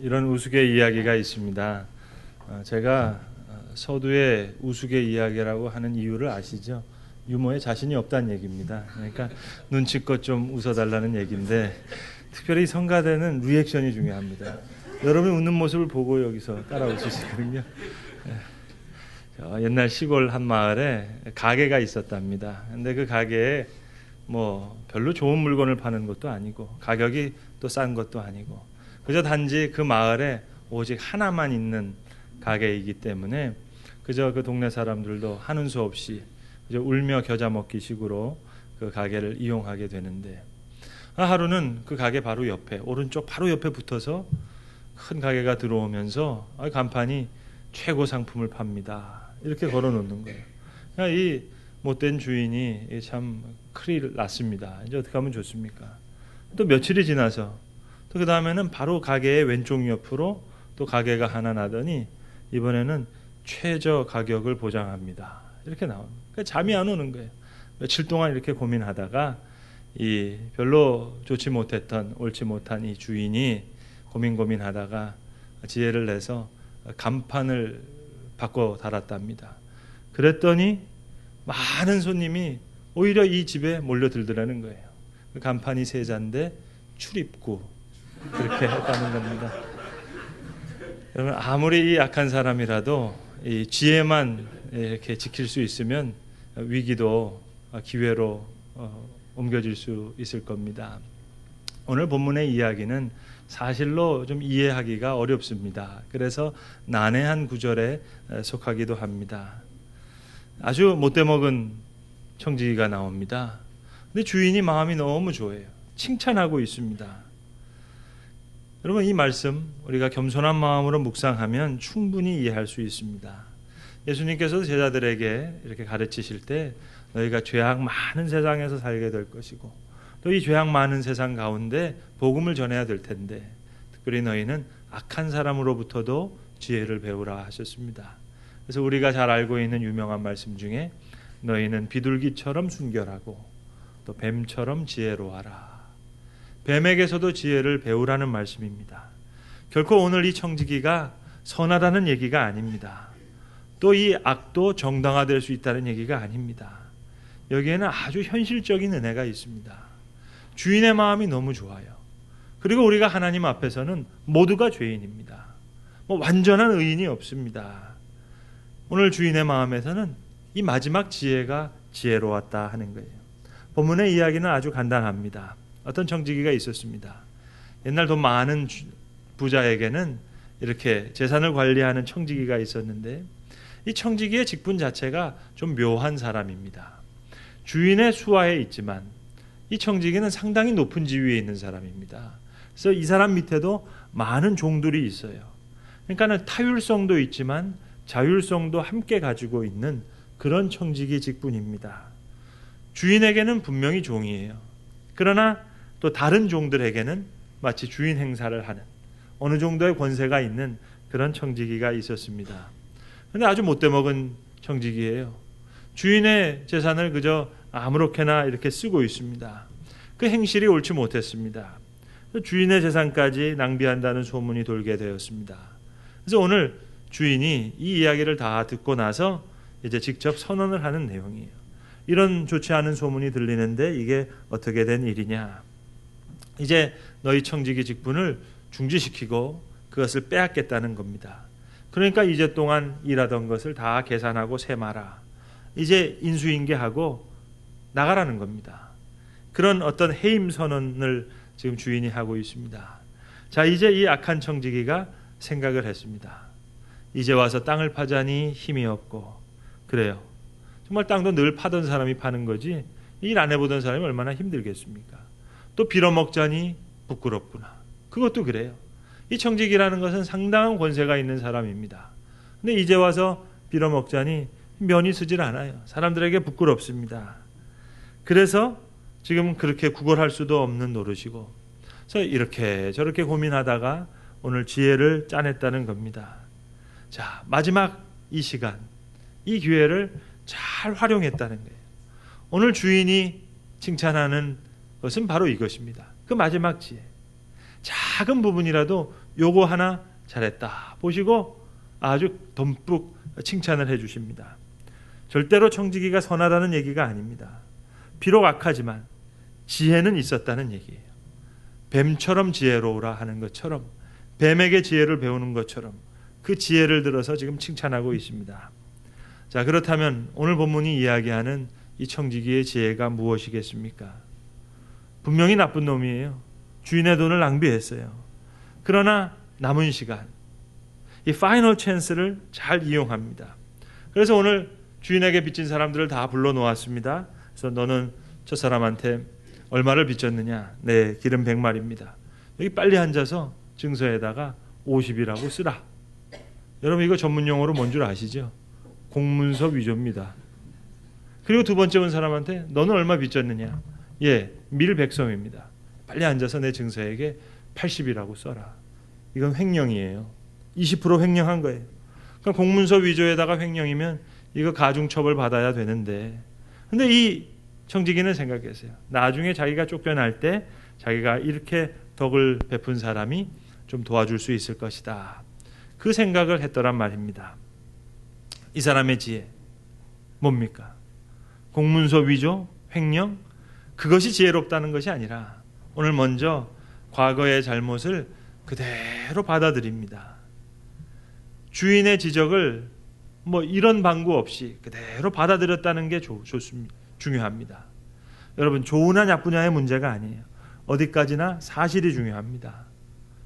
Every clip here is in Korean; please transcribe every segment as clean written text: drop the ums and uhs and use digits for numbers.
이런 우스개 이야기가 있습니다. 제가 서두에 우스개 이야기라고 하는 이유를 아시죠? 유머에 자신이 없다는 얘기입니다. 그러니까 눈치껏 좀 웃어달라는 얘기인데, 특별히 성가대는 리액션이 중요합니다. 여러분이 웃는 모습을 보고 여기서 따라 웃으시거든요. 옛날 시골 한 마을에 가게가 있었답니다. 근데 그 가게에 뭐 별로 좋은 물건을 파는 것도 아니고 가격이 또 싼 것도 아니고 그저 단지 그 마을에 오직 하나만 있는 가게이기 때문에 그저 그 동네 사람들도 하는 수 없이 그저 울며 겨자 먹기 식으로 그 가게를 이용하게 되는데, 하루는 그 가게 바로 옆에, 오른쪽 바로 옆에 붙어서 큰 가게가 들어오면서 간판이 최고 상품을 팝니다 이렇게 걸어놓는 거예요. 그러니까 이 못된 주인이 참 큰일 났습니다. 이제 어떻게 하면 좋습니까? 또 며칠이 지나서 또 그 다음에는 바로 가게의 왼쪽 옆으로 또 가게가 하나 나더니 이번에는 최저 가격을 보장합니다 이렇게 나옵니다. 그러니까 잠이 안 오는 거예요. 며칠 동안 이렇게 고민하다가 이 별로 좋지 못했던, 옳지 못한 이 주인이 고민하다가 지혜를 내서 간판을 바꿔 달았답니다. 그랬더니 많은 손님이 오히려 이 집에 몰려들더라는 거예요. 그 간판이 세 자인데 출입구 그렇게 했다는 겁니다. 여러분, 아무리 이 약한 사람이라도 이 지혜만 이렇게 지킬 수 있으면 위기도 기회로 옮겨질 수 있을 겁니다. 오늘 본문의 이야기는 사실로 좀 이해하기가 어렵습니다. 그래서 난해한 구절에 속하기도 합니다. 아주 못돼 먹은 청지기가 나옵니다. 근데 주인이 마음이 너무 좋아요. 칭찬하고 있습니다. 여러분, 이 말씀 우리가 겸손한 마음으로 묵상하면 충분히 이해할 수 있습니다. 예수님께서도 제자들에게 이렇게 가르치실 때 너희가 죄악 많은 세상에서 살게 될 것이고 또 이 죄악 많은 세상 가운데 복음을 전해야 될 텐데 특별히 너희는 악한 사람으로부터도 지혜를 배우라 하셨습니다. 그래서 우리가 잘 알고 있는 유명한 말씀 중에 너희는 비둘기처럼 순결하고 또 뱀처럼 지혜로워하라. 뱀에게서도 지혜를 배우라는 말씀입니다. 결코 오늘 이 청지기가 선하다는 얘기가 아닙니다. 또 이 악도 정당화될 수 있다는 얘기가 아닙니다. 여기에는 아주 현실적인 은혜가 있습니다. 주인의 마음이 너무 좋아요. 그리고 우리가 하나님 앞에서는 모두가 죄인입니다. 완전한 의인이 없습니다. 오늘 주인의 마음에서는 이 마지막 지혜가 지혜로웠다 하는 거예요. 본문의 이야기는 아주 간단합니다. 어떤 청지기가 있었습니다. 옛날 돈 많은 부자에게는 이렇게 재산을 관리하는 청지기가 있었는데 이 청지기의 직분 자체가 좀 묘한 사람입니다. 주인의 수하에 있지만 이 청지기는 상당히 높은 지위에 있는 사람입니다. 그래서 이 사람 밑에도 많은 종들이 있어요. 그러니까 타율성도 있지만 자율성도 함께 가지고 있는 그런 청지기 직분입니다. 주인에게는 분명히 종이에요. 그러나 또 다른 종들에게는 마치 주인 행사를 하는 어느 정도의 권세가 있는 그런 청지기가 있었습니다. 그런데 아주 못돼 먹은 청지기예요. 주인의 재산을 그저 아무렇게나 이렇게 쓰고 있습니다. 그 행실이 옳지 못했습니다. 주인의 재산까지 낭비한다는 소문이 돌게 되었습니다. 그래서 오늘 주인이 이 이야기를 다 듣고 나서 이제 직접 선언을 하는 내용이에요. 이런 좋지 않은 소문이 들리는데 이게 어떻게 된 일이냐. 이제 너희 청지기 직분을 중지시키고 그것을 빼앗겠다는 겁니다. 그러니까 이제 동안 일하던 것을 다 계산하고 세마라. 이제 인수인계하고 나가라는 겁니다. 그런 어떤 해임 선언을 지금 주인이 하고 있습니다. 자, 이제 이 악한 청지기가 생각을 했습니다. 이제 와서 땅을 파자니 힘이 없고, 그래요. 정말 땅도 늘 파던 사람이 파는 거지 일 안 해보던 사람이 얼마나 힘들겠습니까? 또 빌어먹자니 부끄럽구나. 그것도 그래요. 이 청지기라는 것은 상당한 권세가 있는 사람입니다. 근데 이제 와서 빌어먹자니 면이 쓰질 않아요. 사람들에게 부끄럽습니다. 그래서 지금 그렇게 구걸할 수도 없는 노릇이고, 그래서 이렇게 저렇게 고민하다가 오늘 지혜를 짜냈다는 겁니다. 자, 마지막 이 시간, 이 기회를 잘 활용했다는 거예요. 오늘 주인이 칭찬하는 것은 바로 이것입니다. 그 마지막 지혜. 작은 부분이라도 요거 하나 잘했다 보시고 아주 듬뿍 칭찬을 해주십니다. 절대로 청지기가 선하다는 얘기가 아닙니다. 비록 악하지만 지혜는 있었다는 얘기예요. 뱀처럼 지혜로우라 하는 것처럼, 뱀에게 지혜를 배우는 것처럼 그 지혜를 들어서 지금 칭찬하고 있습니다. 자, 그렇다면 오늘 본문이 이야기하는 이 청지기의 지혜가 무엇이겠습니까? 분명히 나쁜 놈이에요. 주인의 돈을 낭비했어요. 그러나 남은 시간, 이 파이널 찬스를 잘 이용합니다. 그래서 오늘 주인에게 빚진 사람들을 다 불러놓았습니다. 그래서 너는 저 사람한테 얼마를 빚졌느냐? 네, 기름 100마리입니다. 여기 빨리 앉아서 증서에다가 50이라고 쓰라. 여러분 이거 전문용어로 뭔 줄 아시죠? 공문서 위조입니다. 그리고 두 번째 온 사람한테 너는 얼마 빚졌느냐? 예, 밀 100섬입니다. 빨리 앉아서 내 증서에게 80이라고 써라. 이건 횡령이에요. 20% 횡령한 거예요. 그러니까 공문서 위조에다가 횡령이면 이거 가중처벌 받아야 되는데, 근데 이 청지기는 생각했어요. 나중에 자기가 쫓겨날 때 자기가 이렇게 덕을 베푼 사람이 좀 도와줄 수 있을 것이다. 그 생각을 했더란 말입니다. 이 사람의 지혜 뭡니까? 공문서 위조, 횡령, 그것이 지혜롭다는 것이 아니라 오늘 먼저 과거의 잘못을 그대로 받아들입니다. 주인의 지적을 뭐 이런 방구 없이 그대로 받아들였다는 게 좋습니다. 중요합니다. 여러분 좋으냐 나쁘냐의 문제가 아니에요. 어디까지나 사실이 중요합니다.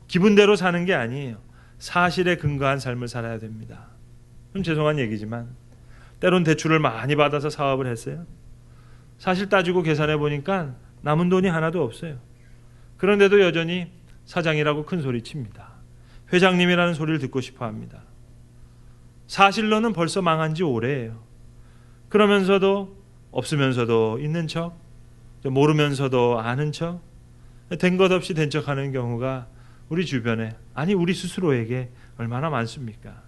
기분대로 사는 게 아니에요. 사실에 근거한 삶을 살아야 됩니다. 좀 죄송한 얘기지만 때론 대출을 많이 받아서 사업을 했어요. 사실 따지고 계산해 보니까 남은 돈이 하나도 없어요. 그런데도 여전히 사장이라고 큰 소리 칩니다. 회장님이라는 소리를 듣고 싶어 합니다. 사실로는 벌써 망한 지 오래예요. 그러면서도 없으면서도 있는 척, 모르면서도 아는 척, 된 것 없이 된 척하는 경우가 우리 주변에, 아니 우리 스스로에게 얼마나 많습니까?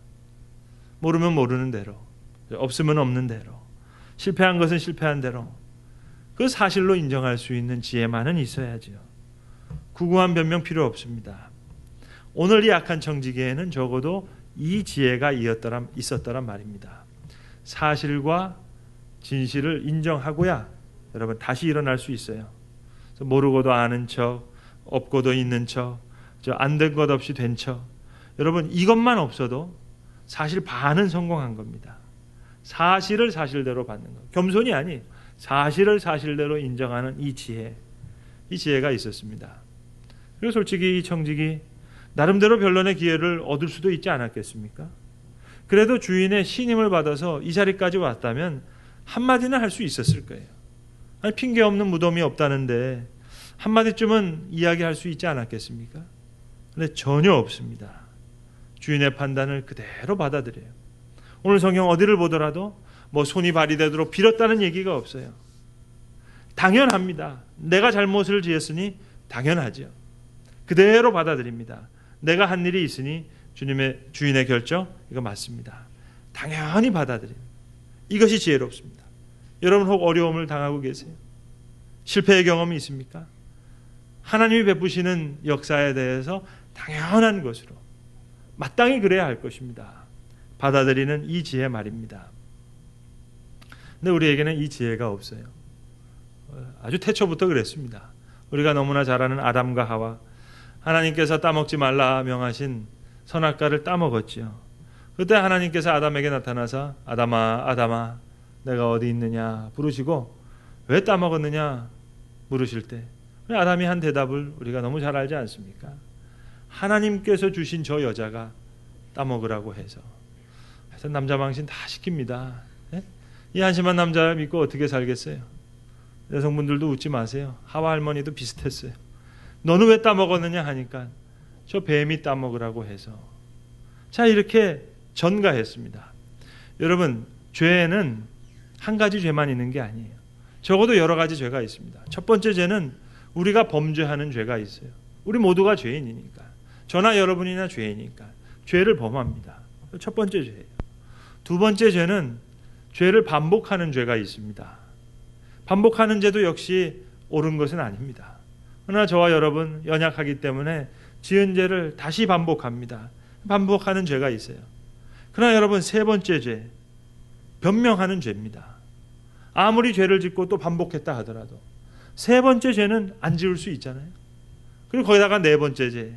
모르면 모르는 대로, 없으면 없는 대로, 실패한 것은 실패한 대로 그 사실로 인정할 수 있는 지혜만은 있어야죠. 구구한 변명 필요 없습니다. 오늘 이 악한 청지기에는 적어도 이 지혜가 있었더란 말입니다. 사실과 진실을 인정하고야 여러분 다시 일어날 수 있어요. 모르고도 아는 척, 없고도 있는 척, 안 된 것 없이 된 척. 여러분 이것만 없어도 사실 반은 성공한 겁니다. 사실을 사실대로 받는 것. 겸손이 아니에요. 사실을 사실대로 인정하는 이 지혜가 있었습니다. 그리고 솔직히 이 청지기 나름대로 변론의 기회를 얻을 수도 있지 않았겠습니까? 그래도 주인의 신임을 받아서 이 자리까지 왔다면 한마디는 할 수 있었을 거예요. 아니, 핑계 없는 무덤이 없다는데 한마디쯤은 이야기할 수 있지 않았겠습니까? 그런데 전혀 없습니다. 주인의 판단을 그대로 받아들여요. 오늘 성경 어디를 보더라도 뭐 손이 발휘되도록 빌었다는 얘기가 없어요. 당연합니다. 내가 잘못을 지었으니 당연하죠. 그대로 받아들입니다. 내가 한 일이 있으니 주인의 결정 이거 맞습니다. 당연히 받아들입니다. 이것이 지혜롭습니다. 여러분 혹 어려움을 당하고 계세요? 실패의 경험이 있습니까? 하나님이 베푸시는 역사에 대해서 당연한 것으로 마땅히 그래야 할 것입니다. 받아들이는 이 지혜 말입니다. 근데 우리에게는 이 지혜가 없어요. 아주 태초부터 그랬습니다. 우리가 너무나 잘 아는 아담과 하와, 하나님께서 따먹지 말라 명하신 선악과를 따먹었지요. 그때 하나님께서 아담에게 나타나서 아담아 아담아 내가 어디 있느냐 부르시고 왜 따먹었느냐 물으실 때 아담이 한 대답을 우리가 너무 잘 알지 않습니까? 하나님께서 주신 저 여자가 따먹으라고 해서 남자 망신 다 시킵니다. 네? 이 한심한 남자를 믿고 어떻게 살겠어요? 여성분들도 웃지 마세요. 하와 할머니도 비슷했어요. 너는 왜 따먹었느냐 하니까 저 뱀이 따먹으라고 해서. 자, 이렇게 전가했습니다. 여러분, 죄에는 한 가지 죄만 있는 게 아니에요. 적어도 여러 가지 죄가 있습니다. 첫 번째 죄는 우리가 범죄하는 죄가 있어요. 우리 모두가 죄인이니까. 저나 여러분이나 죄이니까 죄를 범합니다. 첫 번째 죄예요. 두 번째 죄는 죄를 반복하는 죄가 있습니다. 반복하는 죄도 역시 옳은 것은 아닙니다. 그러나 저와 여러분 연약하기 때문에 지은 죄를 다시 반복합니다. 반복하는 죄가 있어요. 그러나 여러분, 세 번째 죄, 변명하는 죄입니다. 아무리 죄를 짓고 또 반복했다 하더라도 세 번째 죄는 안 지을 수 있잖아요. 그리고 거기다가 네 번째 죄,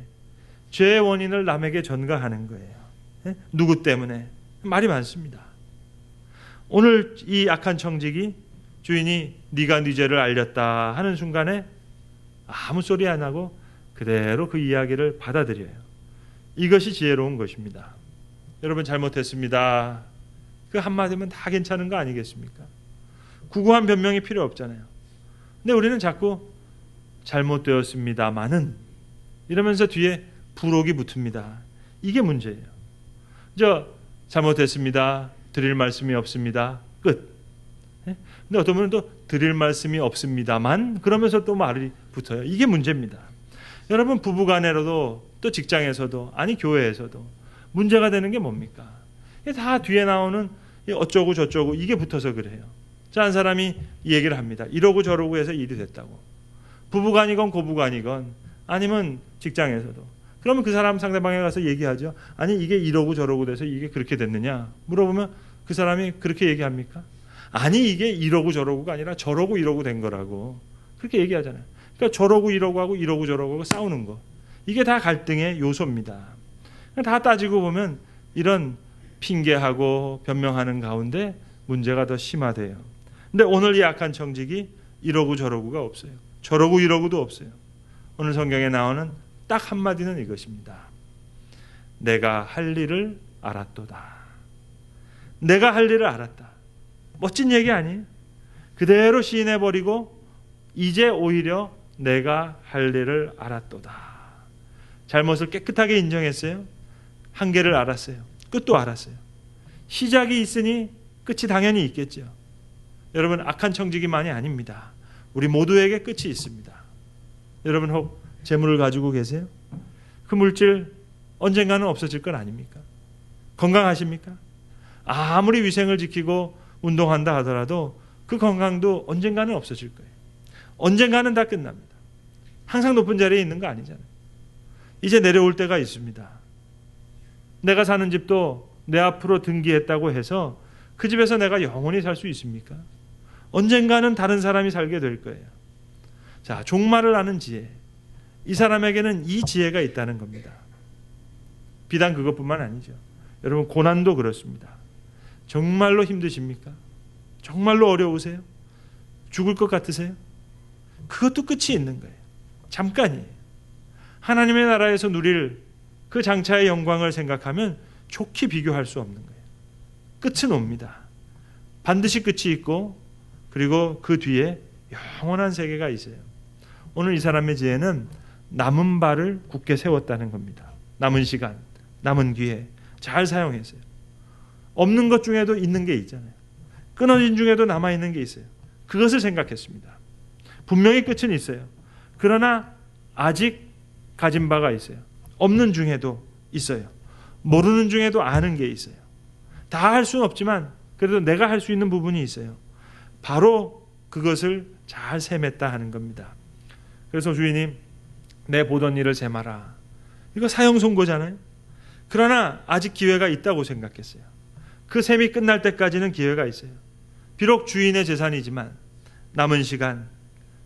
죄의 원인을 남에게 전가하는 거예요. 누구 때문에? 말이 많습니다. 오늘 이 악한 청직이 주인이 네가 네 죄를 알렸다 하는 순간에 아무 소리 안 하고 그대로 그 이야기를 받아들여요. 이것이 지혜로운 것입니다. 여러분, 잘못했습니다. 그 한마디면 다 괜찮은 거 아니겠습니까? 구구한 변명이 필요 없잖아요. 근데 우리는 자꾸 잘못되었습니다마는 이러면서 뒤에 부록이 붙습니다. 이게 문제예요. 잘못했습니다. 드릴 말씀이 없습니다. 끝. 근데 어떤 분은 또 드릴 말씀이 없습니다만 그러면서 또 말이 붙어요. 이게 문제입니다. 여러분, 부부간에도 또 직장에서도, 아니 교회에서도 문제가 되는 게 뭡니까? 다 뒤에 나오는 어쩌고 저쩌고 이게 붙어서 그래요. 자, 한 사람이 얘기를 합니다. 이러고 저러고 해서 일이 됐다고. 부부간이건 고부간이건 아니면 직장에서도. 그러면 그 사람 상대방에 가서 얘기하죠. 아니 이게 이러고 저러고 돼서 이게 그렇게 됐느냐 물어보면 그 사람이 그렇게 얘기합니까? 아니 이게 이러고 저러고가 아니라 저러고 이러고 된 거라고 그렇게 얘기하잖아요. 그러니까 저러고 이러고 하고 이러고 저러고 하고 싸우는 거, 이게 다 갈등의 요소입니다. 다 따지고 보면 이런 핑계하고 변명하는 가운데 문제가 더 심화돼요. 근데 오늘 이 악한 청직이 이러고 저러고가 없어요. 저러고 이러고도 없어요. 오늘 성경에 나오는 딱 한마디는 이것입니다. 내가 할 일을 알았도다. 내가 할 일을 알았다. 멋진 얘기 아니에요? 그대로 시인해버리고 이제 오히려 내가 할 일을 알았도다. 잘못을 깨끗하게 인정했어요. 한계를 알았어요. 끝도 알았어요. 시작이 있으니 끝이 당연히 있겠죠. 여러분, 악한 청지기만이 아닙니다. 우리 모두에게 끝이 있습니다. 여러분, 혹 재물을 가지고 계세요? 그 물질 언젠가는 없어질 건 아닙니까? 건강하십니까? 아무리 위생을 지키고 운동한다 하더라도 그 건강도 언젠가는 없어질 거예요. 언젠가는 다 끝납니다. 항상 높은 자리에 있는 거 아니잖아요. 이제 내려올 때가 있습니다. 내가 사는 집도 내 앞으로 등기했다고 해서 그 집에서 내가 영원히 살 수 있습니까? 언젠가는 다른 사람이 살게 될 거예요. 자, 종말을 아는 지혜. 이 사람에게는 이 지혜가 있다는 겁니다. 비단 그것뿐만 아니죠. 여러분, 고난도 그렇습니다. 정말로 힘드십니까? 정말로 어려우세요? 죽을 것 같으세요? 그것도 끝이 있는 거예요. 잠깐이에요. 하나님의 나라에서 누릴 그 장차의 영광을 생각하면 좋게 비교할 수 없는 거예요. 끝은 옵니다. 반드시 끝이 있고 그리고 그 뒤에 영원한 세계가 있어요. 오늘 이 사람의 지혜는 남은 발을 굳게 세웠다는 겁니다. 남은 시간, 남은 기회 잘 사용했어요. 없는 것 중에도 있는 게 있잖아요. 끊어진 중에도 남아있는 게 있어요. 그것을 생각했습니다. 분명히 끝은 있어요. 그러나 아직 가진 바가 있어요. 없는 중에도 있어요. 모르는 중에도 아는 게 있어요. 다 할 수는 없지만 그래도 내가 할 수 있는 부분이 있어요. 바로 그것을 잘 셈했다 하는 겁니다. 그래서 주인님, 내 보던 일을 셈하라. 이거 사형 선고잖아요. 그러나 아직 기회가 있다고 생각했어요. 그 셈이 끝날 때까지는 기회가 있어요. 비록 주인의 재산이지만 남은 시간,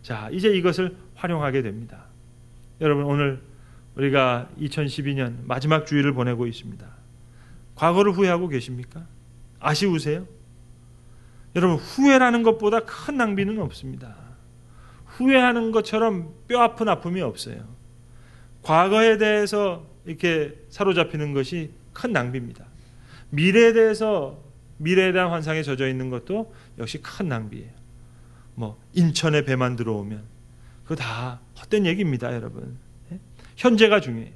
자, 이제 이것을 활용하게 됩니다. 여러분, 오늘 우리가 2012년 마지막 주일을 보내고 있습니다. 과거를 후회하고 계십니까? 아쉬우세요? 여러분, 후회라는 것보다 큰 낭비는 없습니다. 후회하는 것처럼 뼈아픈 아픔이 없어요. 과거에 대해서 이렇게 사로잡히는 것이 큰 낭비입니다. 미래에 대한 환상에 젖어 있는 것도 역시 큰 낭비예요. 인천에 배만 들어오면 그거 다 헛된 얘기입니다, 여러분. 현재가 중요해요.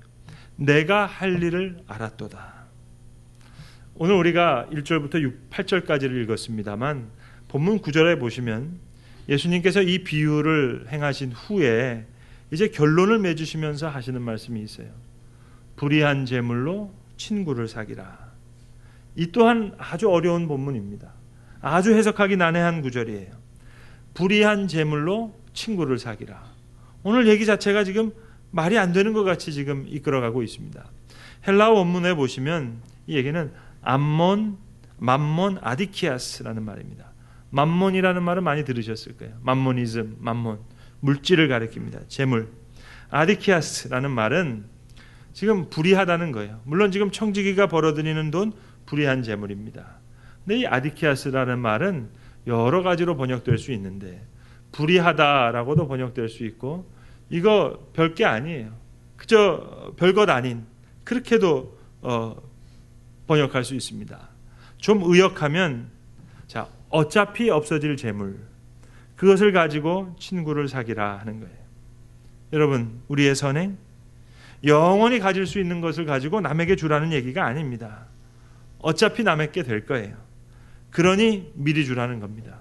내가 할 일을 알았도다. 오늘 우리가 1절부터 8절까지를 읽었습니다만 본문 9절에 보시면 예수님께서 이 비유를 행하신 후에 이제 결론을 맺으시면서 하시는 말씀이 있어요. 불의한 재물로 친구를 사귀라. 이 또한 아주 어려운 본문입니다. 아주 해석하기 난해한 구절이에요. 불의한 재물로 친구를 사귀라. 오늘 얘기 자체가 지금 말이 안 되는 것 같이 지금 이끌어가고 있습니다. 헬라어 원문에 보시면 이 얘기는 맘몬 아디키아스라는 말입니다. 맘몬이라는 말은 많이 들으셨을 거예요. 맘모니즘, 맘몬, 물질을 가리킵니다. 재물. 아디키아스라는 말은 지금 불의하다는 거예요. 물론 지금 청지기가 벌어들이는 돈 불의한 재물입니다. 근데 이 아디키아스라는 말은 여러 가지로 번역될 수 있는데 불의하다라고도 번역될 수 있고 이거 별게 아니에요. 그저 별것 아닌 그렇게도 번역할 수 있습니다. 좀 의역하면 자 어차피 없어질 재물 그것을 가지고 친구를 사귀라 하는 거예요. 여러분 우리의 선행 영원히 가질 수 있는 것을 가지고 남에게 주라는 얘기가 아닙니다. 어차피 남에게 될 거예요. 그러니 미리 주라는 겁니다.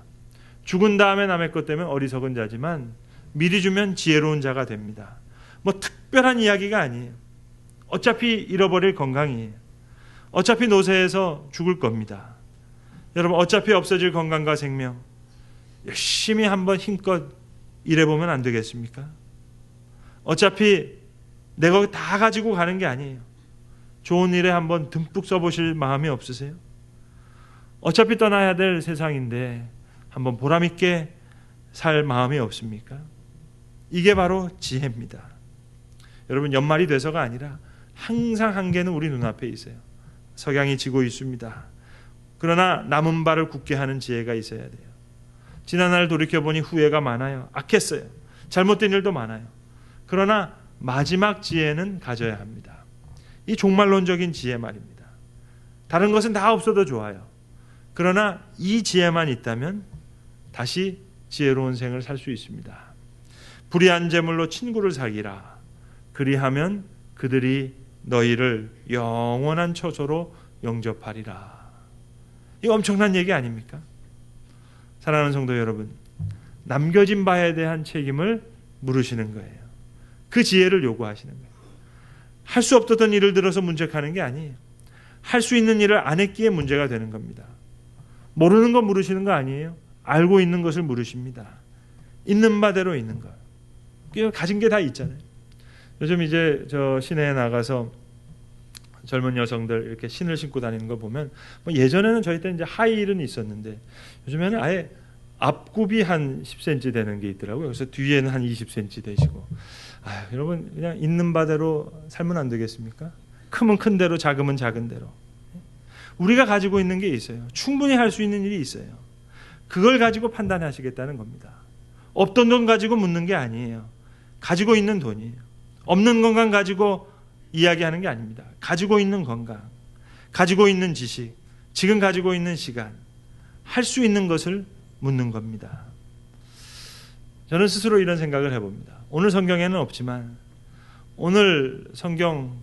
죽은 다음에 남의 것 때문에 어리석은 자지만 미리 주면 지혜로운 자가 됩니다. 뭐 특별한 이야기가 아니에요. 어차피 잃어버릴 건강이에요. 어차피 노쇠해서 죽을 겁니다. 여러분 어차피 없어질 건강과 생명 열심히 한번 힘껏 일해보면 안 되겠습니까? 어차피 내가 다 가지고 가는 게 아니에요. 좋은 일에 한번 듬뿍 써보실 마음이 없으세요? 어차피 떠나야 될 세상인데 한번 보람있게 살 마음이 없습니까? 이게 바로 지혜입니다. 여러분 연말이 돼서가 아니라 항상 한계는 우리 눈앞에 있어요. 석양이 지고 있습니다. 그러나 남은 발을 굳게 하는 지혜가 있어야 돼요. 지난날 돌이켜보니 후회가 많아요. 악했어요. 잘못된 일도 많아요. 그러나 마지막 지혜는 가져야 합니다. 이 종말론적인 지혜 말입니다. 다른 것은 다 없어도 좋아요. 그러나 이 지혜만 있다면 다시 지혜로운 생을 살 수 있습니다. 불의한 재물로 친구를 사귀라. 그리하면 그들이 너희를 영원한 처소로 영접하리라. 이거 엄청난 얘기 아닙니까? 사랑하는 성도 여러분, 남겨진 바에 대한 책임을 물으시는 거예요. 그 지혜를 요구하시는 거예요. 할 수 없었던 일을 들어서 문책하는 게 아니에요. 할 수 있는 일을 안 했기에 문제가 되는 겁니다. 모르는 거 물으시는 거 아니에요. 알고 있는 것을 물으십니다. 있는 바대로 있는 것. 가진 게 다 있잖아요. 요즘 이제 저 시내에 나가서 젊은 여성들 이렇게 신을 신고 다니는 거 보면 뭐 예전에는 저희 때 이제 하이힐은 있었는데 요즘에는 아예 앞굽이 한 10cm 되는 게 있더라고요. 그래서 뒤에는 한 20cm 되시고. 여러분 그냥 있는 바대로 살면 안 되겠습니까? 크면 큰 대로 작으면 작은 대로. 우리가 가지고 있는 게 있어요. 충분히 할 수 있는 일이 있어요. 그걸 가지고 판단하시겠다는 겁니다. 없던 돈 가지고 묻는 게 아니에요. 가지고 있는 돈이에요. 없는 건강 가지고 이야기하는 게 아닙니다. 가지고 있는 건강, 가지고 있는 지식, 지금 가지고 있는 시간, 할 수 있는 것을 묻는 겁니다. 저는 스스로 이런 생각을 해봅니다. 오늘 성경에는 없지만 오늘 성경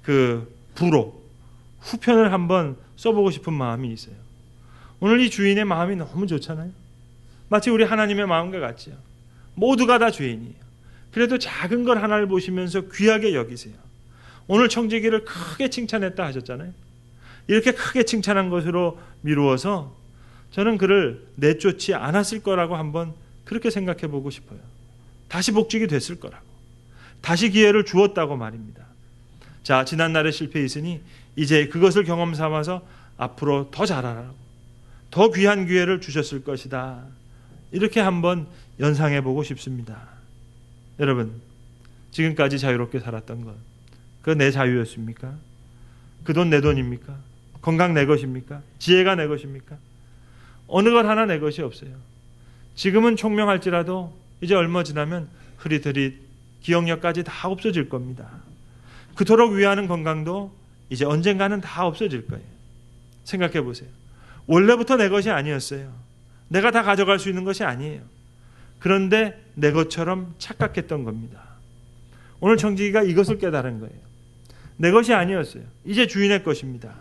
그 부로 후편을 한번 써보고 싶은 마음이 있어요. 오늘 이 주인의 마음이 너무 좋잖아요. 마치 우리 하나님의 마음과 같지요. 모두가 다 죄인이에요. 그래도 작은 걸 하나를 보시면서 귀하게 여기세요. 오늘 청지기를 크게 칭찬했다 하셨잖아요. 이렇게 크게 칭찬한 것으로 미루어서 저는 그를 내쫓지 않았을 거라고 한번 그렇게 생각해 보고 싶어요. 다시 복직이 됐을 거라고. 다시 기회를 주었다고 말입니다. 자, 지난날의 실패 있으니 이제 그것을 경험 삼아서 앞으로 더 잘하라고. 더 귀한 기회를 주셨을 것이다. 이렇게 한번 연상해 보고 싶습니다. 여러분, 지금까지 자유롭게 살았던 것, 그거 내 자유였습니까? 그 돈 내 돈입니까? 건강 내 것입니까? 지혜가 내 것입니까? 어느 것 하나 내 것이 없어요. 지금은 총명할지라도 이제 얼마 지나면 흐릿흐릿 기억력까지 다 없어질 겁니다. 그토록 위하는 건강도 이제 언젠가는 다 없어질 거예요. 생각해 보세요. 원래부터 내 것이 아니었어요. 내가 다 가져갈 수 있는 것이 아니에요. 그런데 내 것처럼 착각했던 겁니다. 오늘 청지기가 이것을 깨달은 거예요. 내 것이 아니었어요. 이제 주인의 것입니다.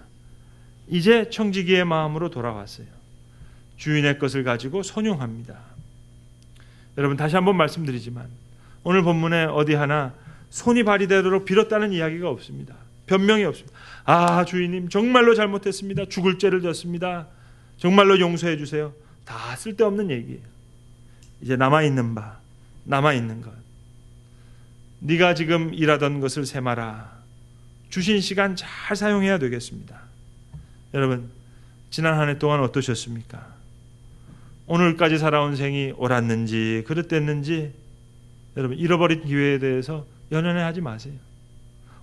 이제 청지기의 마음으로 돌아왔어요. 주인의 것을 가지고 선용합니다. 여러분 다시 한번 말씀드리지만 오늘 본문에 어디 하나 손이 발휘되도록 빌었다는 이야기가 없습니다. 변명이 없습니다. 아, 주인님 정말로 잘못했습니다. 죽을 죄를 졌습니다. 정말로 용서해 주세요. 다 쓸데없는 얘기예요. 이제 남아있는 바, 남아있는 것. 네가 지금 일하던 것을 세마라. 주신 시간 잘 사용해야 되겠습니다. 여러분, 지난 한 해 동안 어떠셨습니까? 오늘까지 살아온 생이 옳았는지 그릇됐는지 여러분, 잃어버린 기회에 대해서 연연해하지 마세요.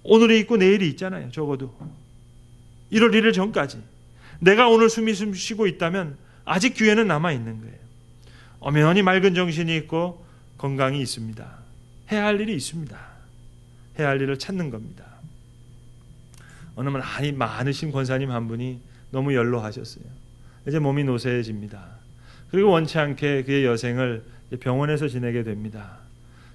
오늘이 있고 내일이 있잖아요. 적어도 1월 1일 전까지 내가 오늘 숨이 쉬고 있다면 아직 기회는 남아있는 거예요. 엄연히 맑은 정신이 있고 건강이 있습니다. 해야 할 일이 있습니다. 해야 할 일을 찾는 겁니다. 어느 나이 많으신 권사님 한 분이 너무 연로하셨어요. 이제 몸이 노쇠해집니다. 그리고 원치 않게 그의 여생을 병원에서 지내게 됩니다.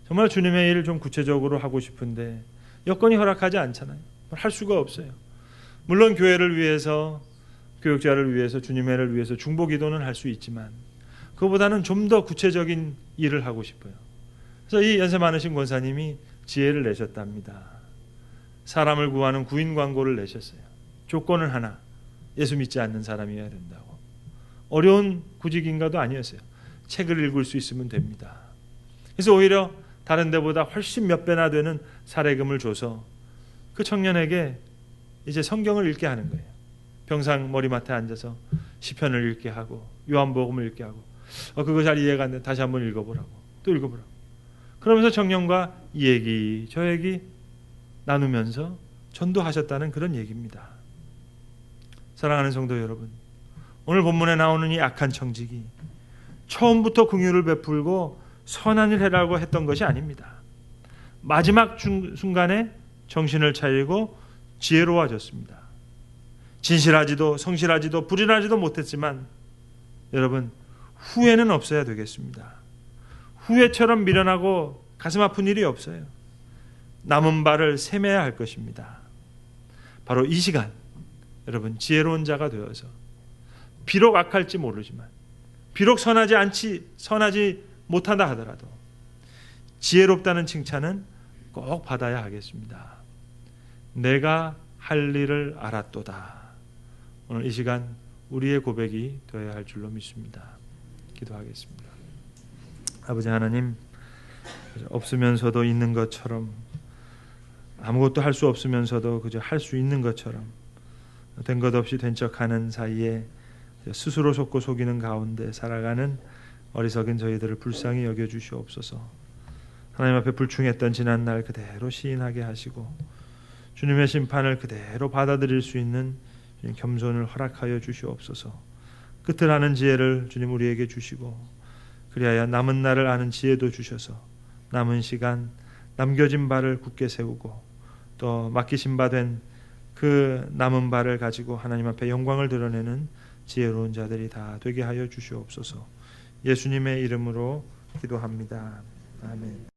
정말 주님의 일을 좀 구체적으로 하고 싶은데 여건이 허락하지 않잖아요. 할 수가 없어요. 물론 교회를 위해서, 교육자를 위해서, 주님의 일을 위해서 중보기도는 할 수 있지만 그보다는 좀 더 구체적인 일을 하고 싶어요. 그래서 이 연세 많으신 권사님이 지혜를 내셨답니다. 사람을 구하는 구인 광고를 내셨어요. 조건은 하나, 예수 믿지 않는 사람이어야 된다고. 어려운 구직인가도 아니었어요. 책을 읽을 수 있으면 됩니다. 그래서 오히려 다른 데보다 훨씬 몇 배나 되는 사례금을 줘서 그 청년에게 이제 성경을 읽게 하는 거예요. 평상 머리맡에 앉아서 시편을 읽게 하고 요한복음을 읽게 하고 그거 잘 이해가 안 돼. 다시 한번 읽어보라고. 또 읽어보라고. 그러면서 청년과 이 얘기 저 얘기 나누면서 전도하셨다는 그런 얘기입니다. 사랑하는 성도 여러분, 오늘 본문에 나오는 이 악한 청직이 처음부터 긍휼을 베풀고 선한 일 해라고 했던 것이 아닙니다. 마지막 순간에 정신을 차리고 지혜로워졌습니다. 진실하지도 성실하지도 불인하지도 못했지만 여러분, 후회는 없어야 되겠습니다. 후회처럼 미련하고 가슴 아픈 일이 없어요. 남은 바를 세매야 할 것입니다. 바로 이 시간 여러분, 지혜로운 자가 되어서 비록 악할지 모르지만 비록 선하지 못한다 하더라도 지혜롭다는 칭찬은 꼭 받아야 하겠습니다. 내가 할 일을 알았도다. 오늘 이 시간 우리의 고백이 되어야 할 줄로 믿습니다. 기도하겠습니다. 아버지 하나님, 없으면서도 있는 것처럼 아무것도 할 수 없으면서도 그저 할 수 있는 것처럼 된 것 없이 된 척하는 사이에 스스로 속고 속이는 가운데 살아가는 어리석은 저희들을 불쌍히 여겨주시옵소서. 하나님 앞에 불충했던 지난날 그대로 시인하게 하시고 주님의 심판을 그대로 받아들일 수 있는 겸손을 허락하여 주시옵소서. 끝을 아는 지혜를 주님 우리에게 주시고 그리하여 남은 날을 아는 지혜도 주셔서 남은 시간 남겨진 바를 굳게 세우고 또 맡기신 바 된 그 남은 바를 가지고 하나님 앞에 영광을 드러내는 지혜로운 자들이 다 되게 하여 주시옵소서. 예수님의 이름으로 기도합니다. 아멘.